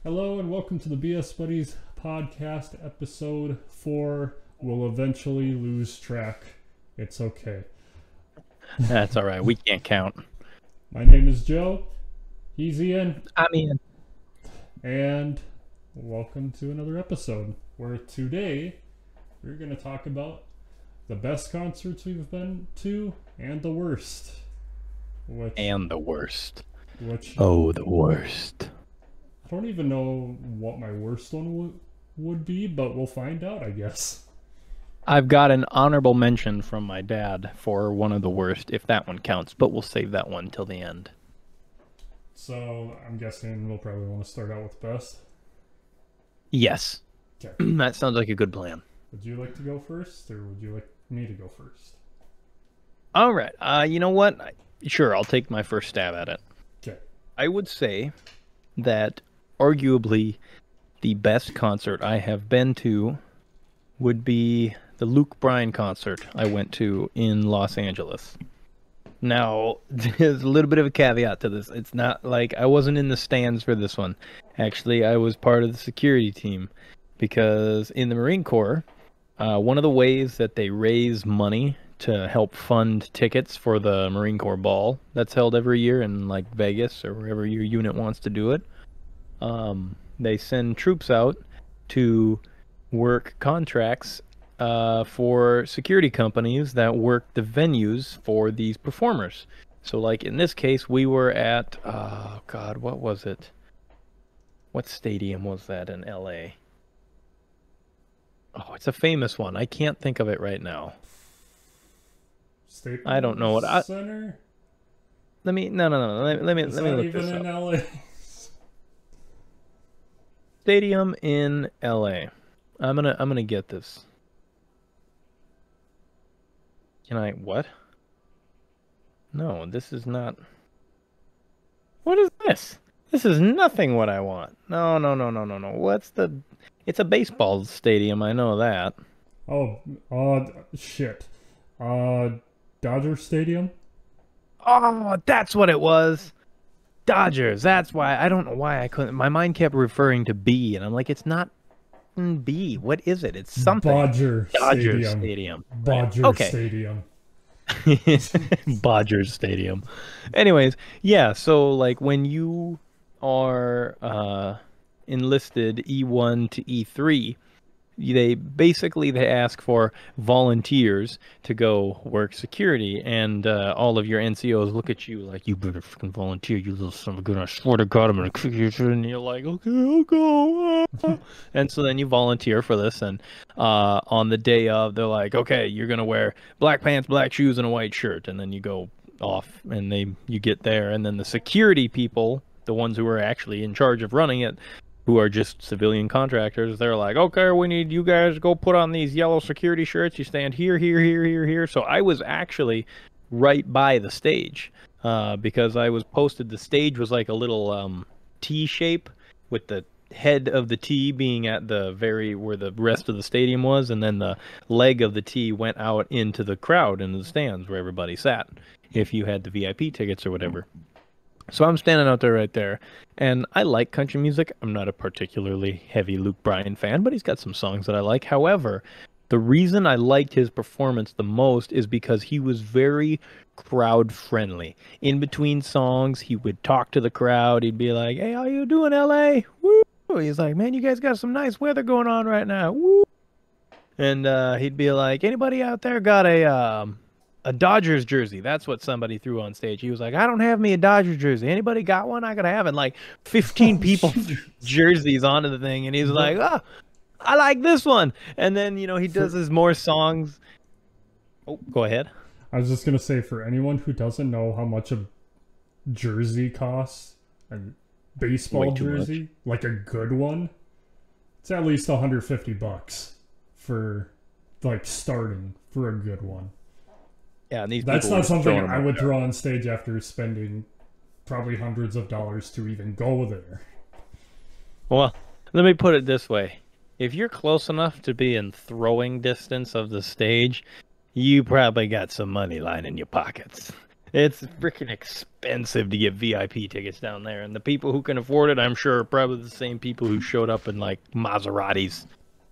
Hello and welcome to the BS Buddies podcast, episode 4. We'll eventually lose track. It's okay. That's all right. We can't count. My name is Joe. He's Ian. I'm Ian. And welcome to another episode where today we're going to talk about the best concerts we've been to and the worst. And the worst. Which Oh, the worst. I don't even know what my worst one would be, but we'll find out, I guess. I've got an honorable mention from my dad for one of the worst, if that one counts, but we'll save that one till the end. So I'm guessing we'll probably want to start out with best. Yes. Okay. That sounds like a good plan. Would you like to go first, or would you like me to go first? All right. You know what? Sure, I'll take my first stab at it. Okay. I would say that arguably the best concert I have been to would be the Luke Bryan concert I went to in Los Angeles. Now, there's a little bit of a caveat to this. It's not like I wasn't in the stands for this one. Actually, I was part of the security team because in the Marine Corps, one of the ways that they raise money to help fund tickets for the Marine Corps Ball that's held every year in like Vegas or wherever your unit wants to do it, they send troops out to work contracts for security companies that work the venues for these performers. So like in this case, we were at, oh God, what was it? What stadium was that in LA? Oh, it's a famous one. I can't think of it right now. Staples I don't know what Center? Let me let me Is let me that look even this in up. LA? Stadium in LA. I'm gonna get this. Can I what? No, this is not. What is this? This is nothing what I want. No. What's the? It's a baseball stadium. I know that. Oh, shit. Dodger Stadium? Oh, that's what it was. Dodgers. That's why. I don't know why I couldn't. My mind kept referring to B, and I'm like, it's not B. What is it? It's something. Bodger Dodgers Stadium. Stadium. Bodger Okay. Stadium. Bodgers Stadium. Anyways, yeah, so like when you are enlisted E1 to E3, they ask for volunteers to go work security, and all of your NCOs look at you like, you better fucking volunteer, you little son of a gun, I swear to God I'm gonna kick you, and you're like, okay, I'll go. And so then you volunteer for this, and on the day of, they're like, okay, you're gonna wear black pants, black shoes, and a white shirt, and then you go off, and you get there, and then the security people, the ones who are actually in charge of running it, who are just civilian contractors, they're like, okay, we need you guys to go put on these yellow security shirts. You stand here, here, here, here, here. So I was actually right by the stage because I was posted. The stage was like a little T shape with the head of the T being at the very where the rest of the stadium was, and then the leg of the T went out into the crowd in the stands where everybody sat if you had the VIP tickets or whatever. So I'm standing out there right there, and I like country music. I'm not a particularly heavy Luke Bryan fan, but he's got some songs that I like. However, the reason I liked his performance the most is because he was very crowd friendly. In between songs, he would talk to the crowd. He'd be like, "Hey, how you doing, LA? Woo!" He's like, "Man, you guys got some nice weather going on right now. Woo!" And he'd be like, "Anybody out there got a Dodgers jersey?" That's what somebody threw on stage. He was like, "I don't have me a Dodgers jersey. Anybody got one? I gotta have it." And like 15 people threw jerseys onto the thing, and he's like, "Oh, I like this one." And then he does his more songs. Oh, go ahead. I was just gonna say, for anyone who doesn't know how much a jersey costs, a baseball jersey, like a good one, it's at least $150 for like starting for a good one. Yeah, and that's not something I would throw on stage after spending probably hundreds of dollars to even go there. Well, let me put it this way. If you're close enough to be in throwing distance of the stage, you probably got some money lying in your pockets. It's freaking expensive to get VIP tickets down there, and the people who can afford it, I'm sure, are probably the same people who showed up in like Maseratis.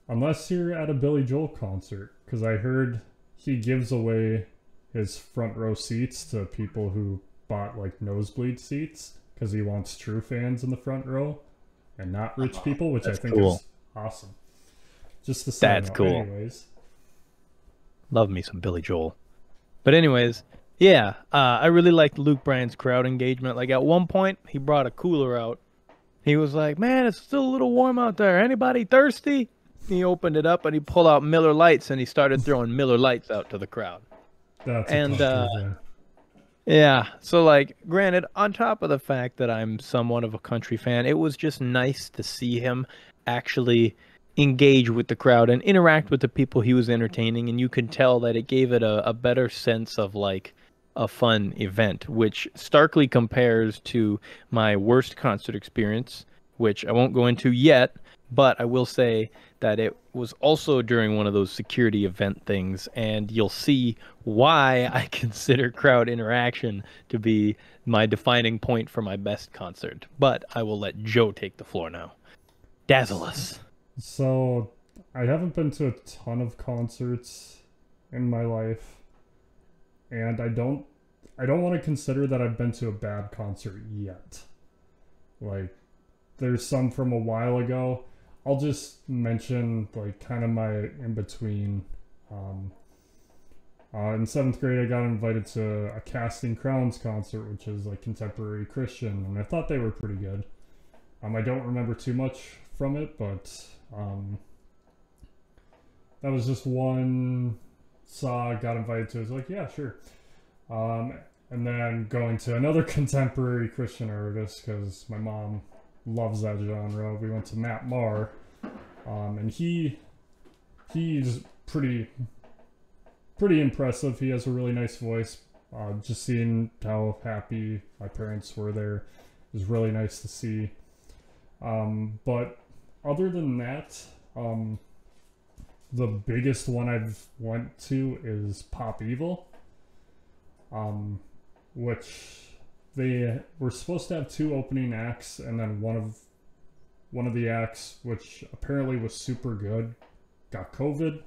Unless you're at a Billy Joel concert, because I heard he gives away his front row seats to people who bought like nosebleed seats because he wants true fans in the front row and not rich people, which I That's think cool. is awesome. Just the same. That's cool. Anyways, Love me some Billy Joel. But anyways, yeah, I really liked Luke Bryan's crowd engagement. Like at one point, he brought a cooler out. He was like, "Man, it's still a little warm out there. Anybody thirsty?" He opened it up and he pulled out Miller Lights and he started throwing Miller Lights out to the crowd. that's a And country thing. yeah, so like, granted, on top of the fact that I'm somewhat of a country fan, it was just nice to see him actually engage with the crowd and interact with the people he was entertaining, and you could tell that it gave it a better sense of like a fun event, which starkly compares to my worst concert experience, which I won't go into yet, but I will say that it was also during one of those security event things, and you'll see why I consider crowd interaction to be my defining point for my best concert. But I will let Joe take the floor now. Dazzle us. So, I haven't been to a ton of concerts in my life, and I don't want to consider that I've been to a bad concert yet. Like, there's some from a while ago. I'll just mention like kind of my in between. Um, in seventh grade, I got invited to a Casting Crowns concert, which is like contemporary Christian, and I thought they were pretty good. I don't remember too much from it, but that was just one saw. Got invited to. I was like, yeah, sure. And then going to another contemporary Christian artist because my mom loves that genre. We went to Matt Maher, and he's pretty impressive. He has a really nice voice. Just seeing how happy my parents were there was really nice to see. But other than that, the biggest one I've went to is Pop Evil, which they were supposed to have two opening acts, and then one of the acts, which apparently was super good, got COVID,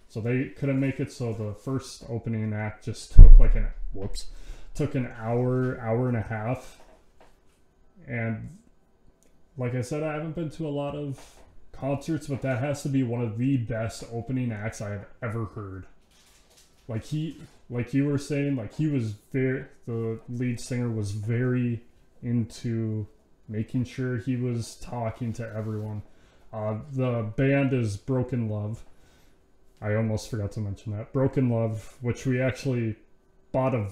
so they couldn't make it. So the first opening act just took like an hour and a half. And like I said, I haven't been to a lot of concerts, but that has to be one of the best opening acts I have ever heard. Like you were saying, like the lead singer was very into making sure he was talking to everyone. The band is Broken Love. I almost forgot to mention that. Broken Love, which we actually bought a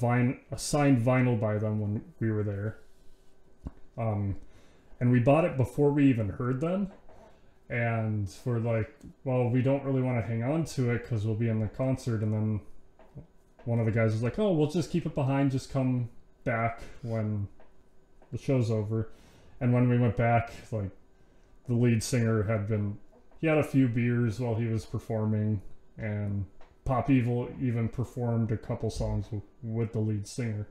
signed vinyl by them when we were there. And we bought it before we even heard them. And we're like, well, we don't really want to hang on to it because we'll be in the concert. And then one of the guys was like, oh, we'll just keep it behind. Just come back when the show's over. And when we went back, like, the lead singer he had a few beers while he was performing. And Pop Evil even performed a couple songs with the lead singer.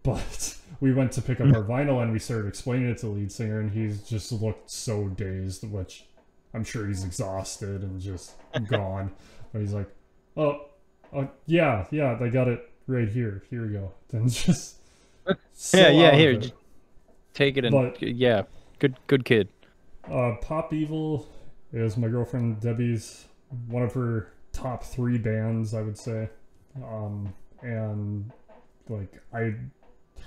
But we went to pick up our vinyl and we started explaining it to the lead singer, and he just looked so dazed, which I'm sure he's exhausted and just gone. But he's like, oh, yeah, they got it right here. Here we go. And just yeah, here, take it. And yeah, good kid. Pop Evil is my girlfriend Debbie's one of her top 3 bands, I would say. And like I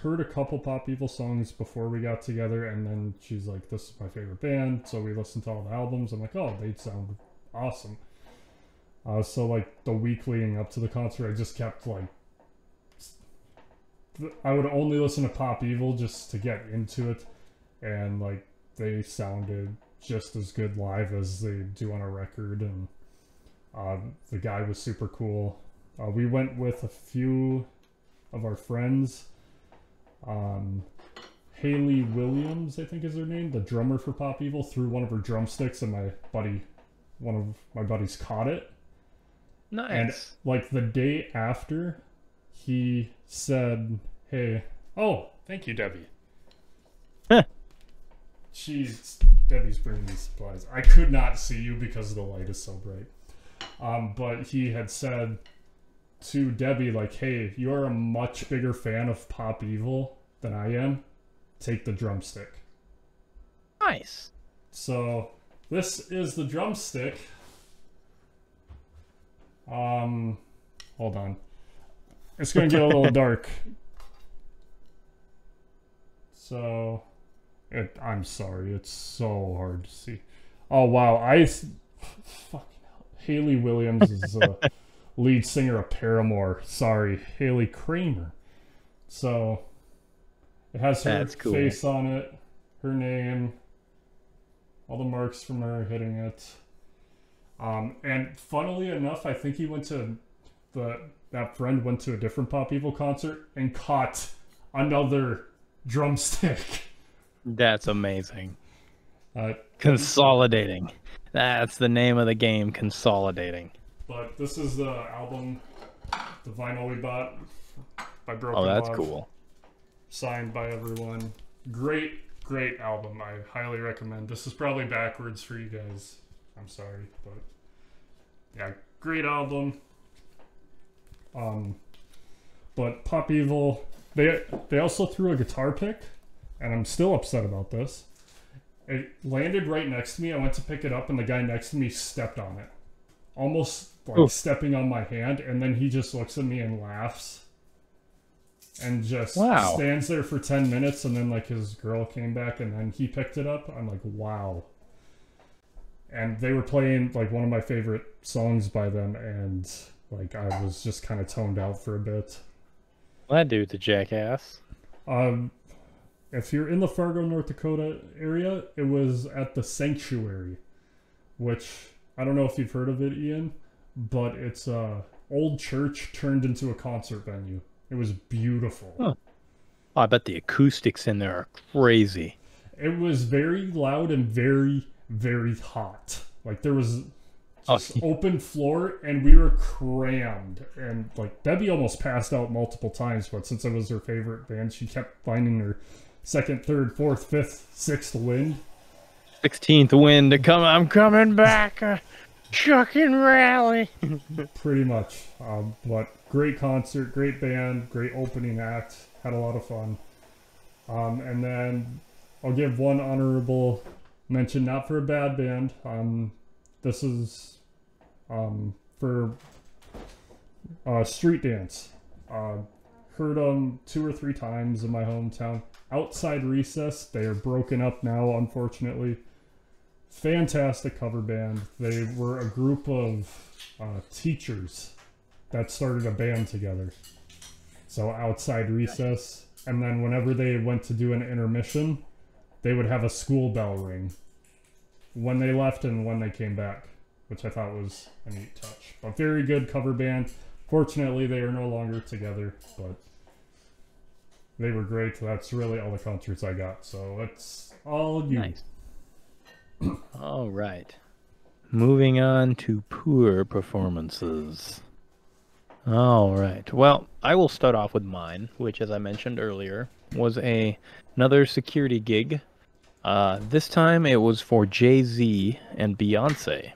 heard a couple Pop Evil songs before we got together, and then she's like, this is my favorite band, so we listened to all the albums. I'm like, oh, they sound awesome. So like the week leading up to the concert, I just kept like, I would only listen to Pop Evil just to get into it, and like they sounded just as good live as they do on a record, and the guy was super cool. We went with a few of our friends. Haley Williams, I think is her name, the drummer for Pop Evil, threw one of her drumsticks, and one of my buddies caught it. Nice. And like the day after, he said, "Hey, oh, thank you, Debbie. Debbie's bringing me supplies. I could not see you because the light is so bright. But he had said to Debbie, like, hey, you're a much bigger fan of Pop Evil than I am. Take the drumstick." Nice. So this is the drumstick. Hold on. It's gonna get a little dark. So, I'm sorry. It's so hard to see. Oh wow! Fucking hell. Haley Williams is lead singer of Paramore. Sorry, Haley Kramer. So it has her face on it, her name, all the marks from her hitting it. And funnily enough, I think he went to that friend went to a different Pop Evil concert and caught another drumstick. That's amazing. Consolidating. That's the name of the game, consolidating. But this is the album, the vinyl we bought by Broken Oh, that's Love, cool. signed by everyone. Great album. I highly recommend. This is probably backwards for you guys. I'm sorry, but yeah, great album. But Pop Evil, they also threw a guitar pick, and I'm still upset about this. It landed right next to me. I went to pick it up, and the guy next to me stepped on it, almost like stepping on my hand. And then he just looks at me and laughs, and just stands there for 10 minutes. And then like his girl came back, and then he picked it up. I'm like, wow. And they were playing like one of my favorite songs by them, and like I was just kind of toned out for a bit. Well, that dude's a jackass. If you're in the Fargo, North Dakota area, it was at the Sanctuary, which I don't know if you've heard of it, Ian, but it's a old church turned into a concert venue. It was beautiful. Huh. Oh, I bet the acoustics in there are crazy. It was very loud and very, very hot. Like there was just open floor, and we were crammed. And like Debbie almost passed out multiple times, but since it was her favorite band, she kept finding her second, third, fourth, fifth, sixth wind. 16th wind to come. I'm coming back. Chuck and rally. Pretty much. But great concert, great band, great opening act. Had a lot of fun. And then I'll give one honorable mention, not for a bad band. This is for Street Dance. Heard them 2 or 3 times in my hometown. Outside Recess. They are broken up now, unfortunately. Fantastic cover band. They were a group of teachers that started a band together. So Outside Recess. And then whenever they went to do an intermission, they would have a school bell ring when they left and when they came back, which I thought was a neat touch. But very good cover band. Fortunately, they are no longer together, but they were great. That's really all the concerts I got. So it's all you. Nice. All right. Moving on to poor performances. All right. Well, I will start off with mine, which, as I mentioned earlier, was another security gig. This time it was for Jay-Z and Beyonce.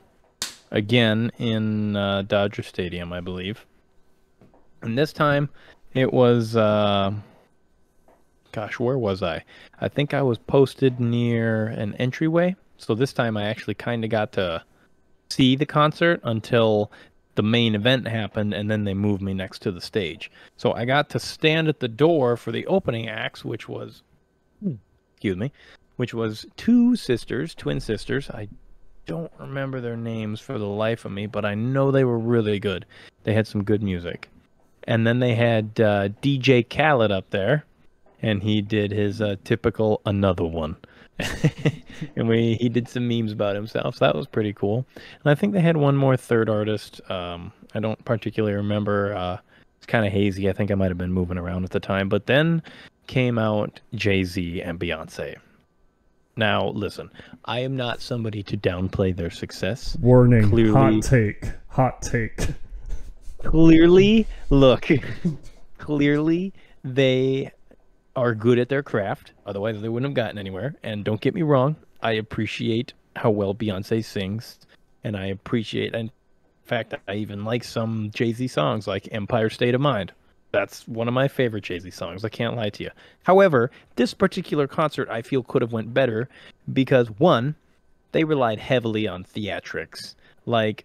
Again, in Dodger Stadium, I believe. And this time it was... gosh, where was I? I think I was posted near an entryway. So this time I actually kind of got to see the concert until the main event happened, and then they moved me next to the stage. So I got to stand at the door for the opening acts, which was, which was 2 sisters, twin sisters. I don't remember their names for the life of me, but I know they were really good. They had some good music. And then they had DJ Khaled up there, and he did his typical another one. And he did some memes about himself, so that was pretty cool. And I think they had one more third artist. I don't particularly remember. It's kind of hazy. I think I might have been moving around at the time. But then came out Jay-Z and Beyonce. Now, listen, I am not somebody to downplay their success. Warning, clearly, hot take. Clearly, look, Clearly, they are good at their craft. Otherwise, they wouldn't have gotten anywhere. And don't get me wrong, I appreciate how well Beyonce sings, and I appreciate, in fact, I even like some Jay-Z songs like Empire State of Mind. That's one of my favorite Jay-Z songs. I can't lie to you. However, this particular concert I feel could have went better because one, they relied heavily on theatrics. Like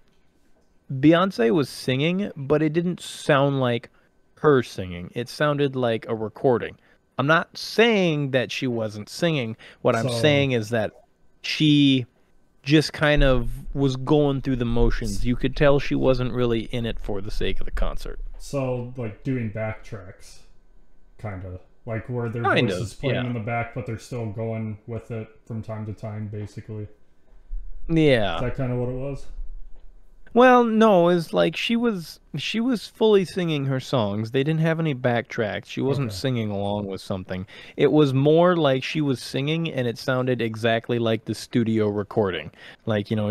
Beyonce was singing, but it didn't sound like her singing. It sounded like a recording. I'm not saying that she wasn't singing. What I'm So, saying is that she just kind of was going through the motions. You could tell she wasn't really in it for the sake of the concert. so like doing backtracks, kind of like where their Kind voice of, is playing yeah. in the back, but they're still going with it from time to time, basically. Is Yeah. that kind of what it was? Well, no, it's like she was fully singing her songs. They didn't have any backtracks. She wasn't Okay. singing along with something. It was more like she was singing and it sounded exactly like the studio recording. Like, you know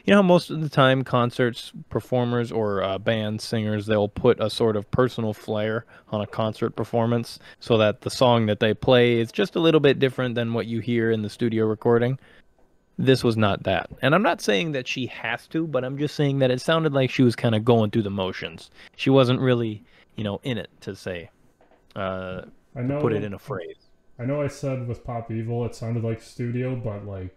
how most of the time concerts performers or band singers, they'll put a sort of personal flair on a concert performance so that the song that they play is just a little bit different than what you hear in the studio recording. This was not that. And I'm not saying that she has to, but I'm just saying that it sounded like she was kind of going through the motions. She wasn't really, in it to say, uh, I to put it know, in a phrase. I know. I said with Pop Evil, it sounded like studio, but like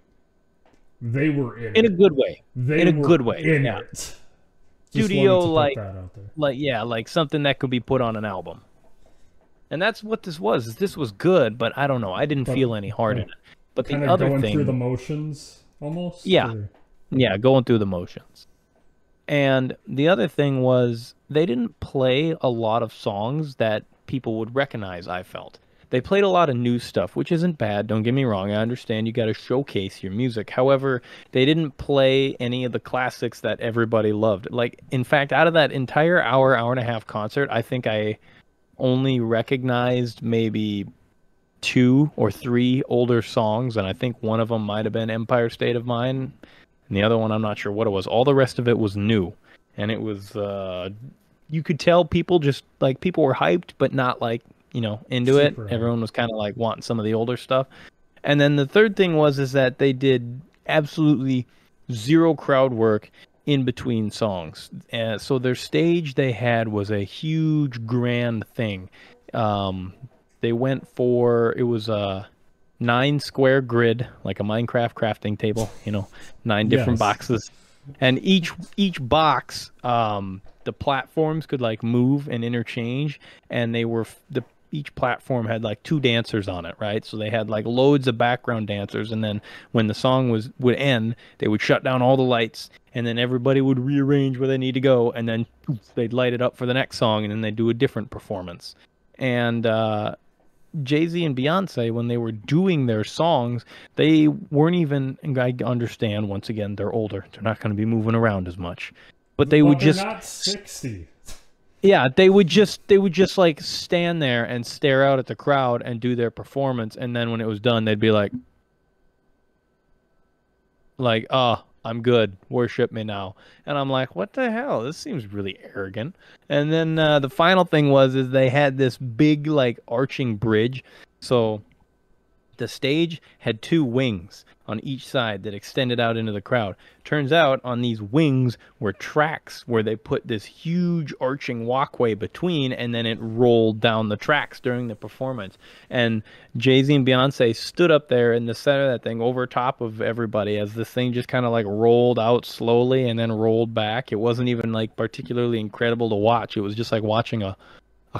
they were in In a it. good way. They In a were good way. in Yeah. it. Just wanted Studio to put that out there. yeah, like something that could be put on an album. And that's what this was. This was good, but I don't know. I didn't But feel any heart in like it. But the kind of other going through the thing, motions almost. yeah, Or yeah, going through the motions. And the other thing was they didn't play a lot of songs that people would recognize, I felt. They played a lot of new stuff, which isn't bad, don't get me wrong. I understand you got to showcase your music. However, they didn't play any of the classics that everybody loved. Like, in fact, out of that entire hour, hour and a half concert, I think I only recognized maybe two or three older songs, and I think one of them might have been Empire State of Mind, and the other one I'm not sure what it was. All the rest of it was new, and it was you could tell people were hyped, but not like into it. super high. Everyone was kind of like wanting some of the older stuff. And then the third thing is that they did absolutely zero crowd work in between songs. So their stage they had was a huge grand thing. Um, they went for it was a 9 square grid, like a Minecraft crafting table, 9 different Yes. boxes. And each box, the platforms could like move and interchange, and each platform had like two dancers on it, right? So they had like loads of background dancers, and then when the song would end, they would shut down all the lights, and then everybody would rearrange where they need to go, and then poof, they'd light it up for the next song, and then they'd do a different performance. And Jay-Z and Beyonce, when they were doing their songs, they weren't even, and I understand, once again, they're older. They're not going to be moving around as much. But they would But they're just, not 60. yeah, they would just like stand there and stare out at the crowd and do their performance. And then when it was done, they'd be like, oh, I'm good. Worship me now. And I'm like, what the hell? This seems really arrogant. And then the final thing is they had this big like arching bridge. So the stage had two wings on each side that extended out into the crowd. Turns out on these wings were tracks where they put this huge arching walkway between, and then it rolled down the tracks during the performance. And Jay-Z and Beyonce stood up there in the center of that thing over top of everybody as this thing just kind of like rolled out slowly and then rolled back. It wasn't even like particularly incredible to watch. It was just like watching a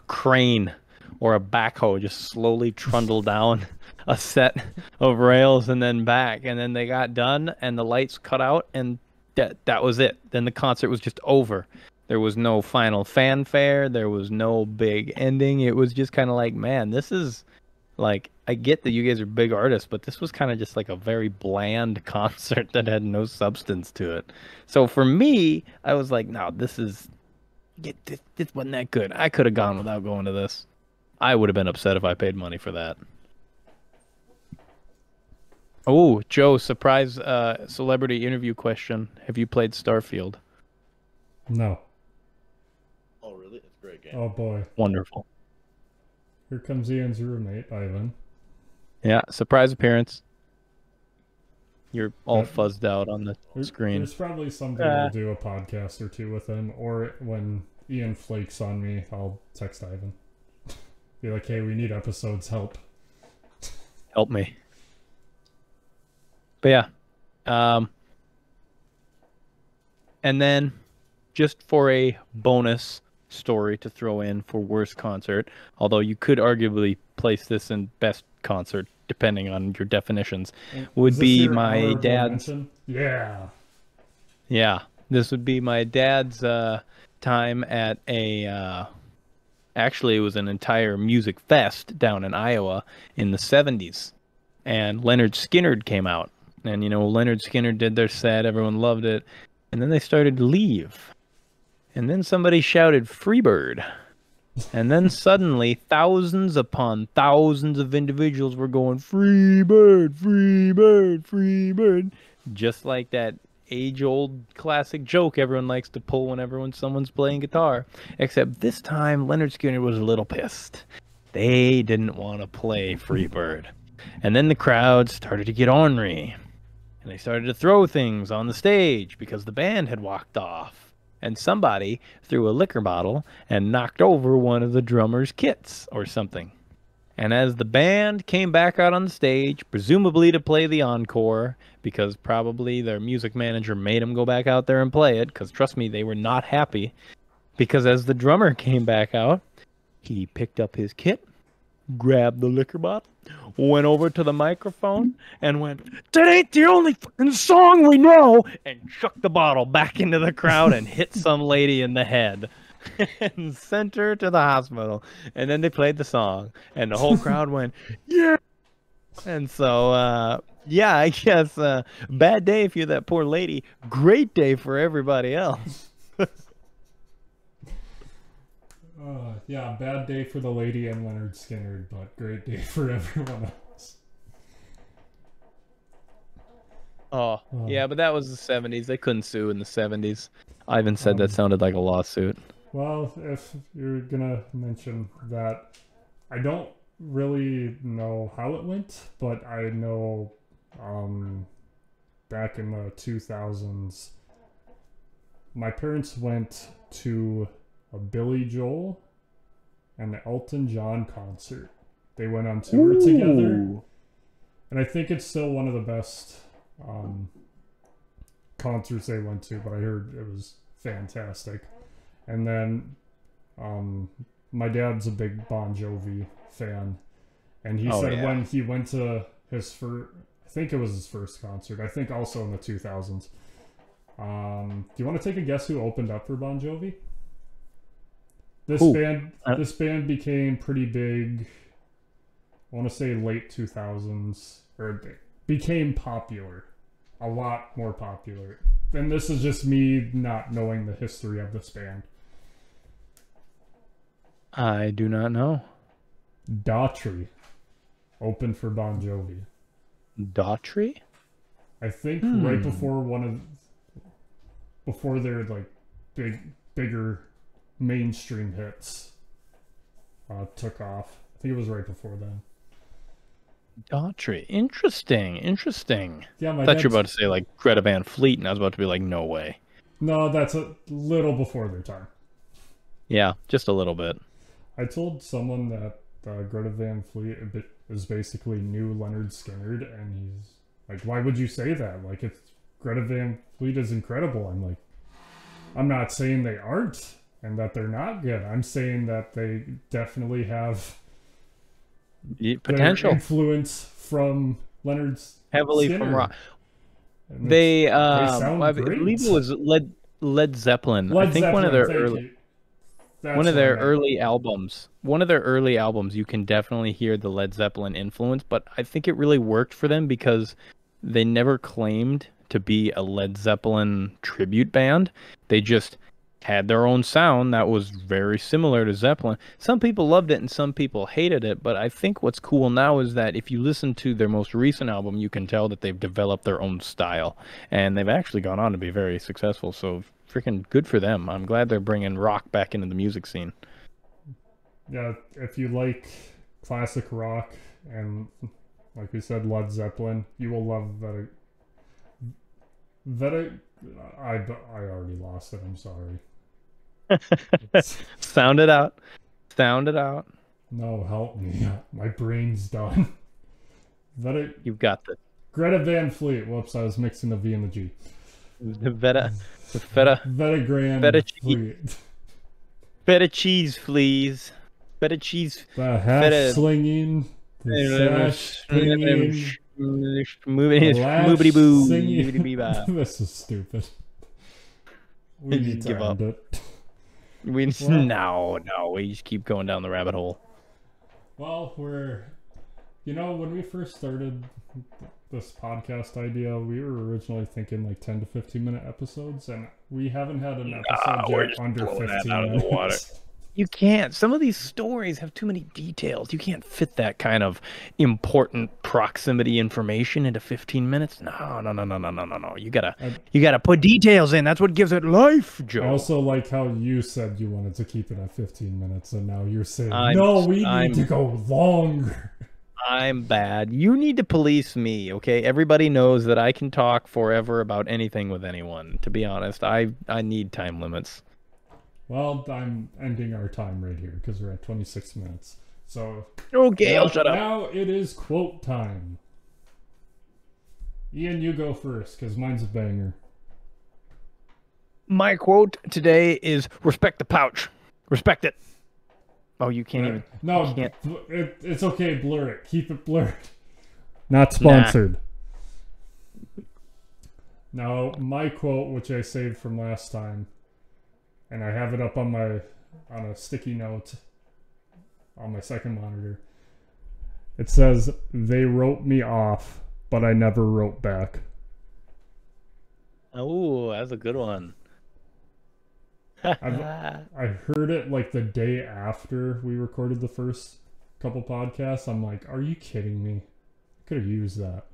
crane or a backhoe just slowly trundle down a set of rails and then back. And then they got done and the lights cut out, and that was it. Then the concert was just over. There was no final fanfare. There was no big ending. It was just kind of like, man, this is like, I get that you guys are big artists, but this was kind of just like a very bland concert that had no substance to it. So for me, I was like, no, this wasn't that good. I could have gone without going to this. I would have been upset if I paid money for that. Oh, Joe, surprise celebrity interview question. Have you played Starfield? No. Oh, really? It's a great game. Oh boy. Wonderful. here comes Ian's roommate, Ivan. Yeah, surprise appearance. You're all But fuzzed out on the screen. there's probably someday we'll do a podcast or two with him, or when Ian flakes on me, I'll text Ivan. Be like, hey, we need episodes, help. Help me. But yeah. And then, just for a bonus story to throw in for worst concert, although you could arguably place this in best concert, depending on your definitions, would be my dad's. Yeah. Yeah, this would be my dad's time at a. Actually, it was an entire music fest down in Iowa in the 70s. And Leonard Skinner came out. And, you know, Leonard Skinner did their set. Everyone loved it. And then they started to leave. And then somebody shouted, "Freebird." And then suddenly, thousands upon thousands of individuals were going, "Freebird, Freebird, Freebird." Just like that age-old classic joke everyone likes to pull whenever someone's playing guitar. Except this time, Leonard Skinner was a little pissed. They didn't want to play Freebird. And then the crowd started to get ornery. And they started to throw things on the stage because the band had walked off. And somebody threw a liquor bottle and knocked over one of the drummer's kits or something. And as the band came back out on the stage, presumably to play the encore, because probably their music manager made them go back out there and play it, because trust me, they were not happy. Because as the drummer came back out, he picked up his kit, grabbed the liquor bottle, went over to the microphone, and went, "That ain't the only fucking song we know!" and chucked the bottle back into the crowd and hit some lady in the head. And sent her to the hospital. And then they played the song, and the whole crowd went, "Yeah!" And so, yeah, I guess bad day if you're that poor lady. Great day for everybody else. Yeah, bad day for the lady and Leonard Skinner, but great day for everyone else. Oh, yeah, but that was the 70s. They couldn't sue in the 70s. Ivan said that sounded like a lawsuit. Well, if you're gonna mention that, I don't really know how it went, but I know back in the 2000s, my parents went to a Billy Joel and Elton John concert. They went on tour together, and I think it's still one of the best concerts they went to, but I heard it was fantastic. And then my dad's a big Bon Jovi fan, and he said when he went to his first, I think it was his first concert, I think also in the 2000s. Do you want to take a guess who opened up for Bon Jovi? This band became pretty big, I want to say late 2000s, or became popular, a lot more popular. And this is just me not knowing the history of this band. I do not know. Daughtry opened for Bon Jovi. Daughtry? I think right before before their like bigger mainstream hits took off. I think it was right before then. Daughtry. Interesting. Yeah, I thought you were about to say like Greta Van Fleet, and I was about to be like, no way. No, that's a little before their time. Yeah, just a little bit. I told someone that Greta Van Fleet is basically new Leonard Skinner, and he's like, "Why would you say that? Like, if Greta Van Fleet is incredible." I'm like, I'm not saying they aren't and that they're not good. I'm saying that they definitely have potential influence from Leonard's heavily Skinner. from rock. And they sound I great. believe it was Led Zeppelin. I think one of their early albums. One of their early albums, you can definitely hear the Led Zeppelin influence, but I think it really worked for them because they never claimed to be a Led Zeppelin tribute band. They just had their own sound that was very similar to Zeppelin. Some people loved it and some people hated it, but I think what's cool now is that if you listen to their most recent album, you can tell that they've developed their own style, and they've actually gone on to be very successful, so freaking good for them. I'm glad they're bringing rock back into the music scene. Yeah, if you like classic rock, and like we said, Led Zeppelin. You will love Veta. I already lost it. I'm sorry. Sound it out. Sound it out. No, help me. My brain's done. Veta. You've got this. Greta Van Fleet. Whoops, I was mixing the V and the G. The feta Grand Fleet. Feta cheese, please. Feta cheese. The half slinging. The sash swinging. Moobity boo. This is stupid. We need to give up. end it. We no, we just keep going down the rabbit hole. Well, when we first started this podcast idea, we were originally thinking like 10 to 15 minute episodes, and we haven't had an episode yet under 15 out minutes. Of the water. You can't. Some of these stories have too many details. You can't fit that kind of important proximity information into 15 minutes. No. You gotta put details in. That's what gives it life, Joe. I also like how you said you wanted to keep it at 15 minutes, and now you're saying, no, we need to go longer. I'm bad. You need to police me, okay? Everybody knows that I can talk forever about anything with anyone. To be honest, I need time limits. Well, I'm ending our time right here because we're at 26 minutes. So, okay, I'll shut up. Now it is quote time. Ian, you go first because mine's a banger. My quote today is respect the pouch. Respect it. Oh, you can't even. No, can't. It's okay. Blur it. Keep it blurred. Not sponsored. Now, my quote, which I saved from last time, and I have it up on a sticky note on my second monitor. It says, "They wrote me off, but I never wrote back." Oh, that's a good one. I heard it like the day after we recorded the first couple podcasts. I'm like, are you kidding me? I could have used that.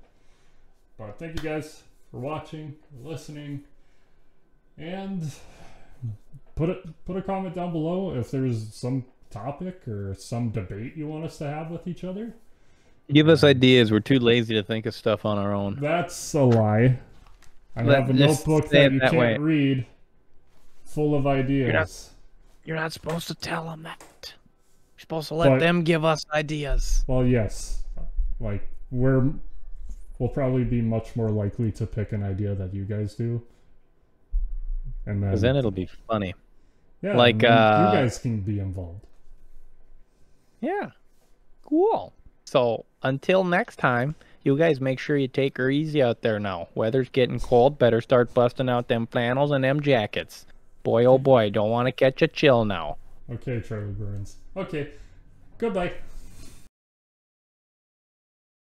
But thank you guys for watching, for listening, and put a comment down below if there's some topic or some debate you want us to have with each other. Give us ideas. We're too lazy to think of stuff on our own. That's a lie. I have a notebook that you can't read, full of ideas. You're not supposed to tell them that. You're supposed to let them give us ideas. Well, yes. Like, we'll probably be much more likely to pick an idea that you guys do. And because then it'll be funny. Yeah, like you guys can be involved. Yeah. Cool. So, until next time, you guys make sure you take her easy out there now. Weather's getting cold. Better start busting out them flannels and them jackets. Boy, oh boy, don't want to catch a chill now. Okay, Charlie Burns. Okay, goodbye.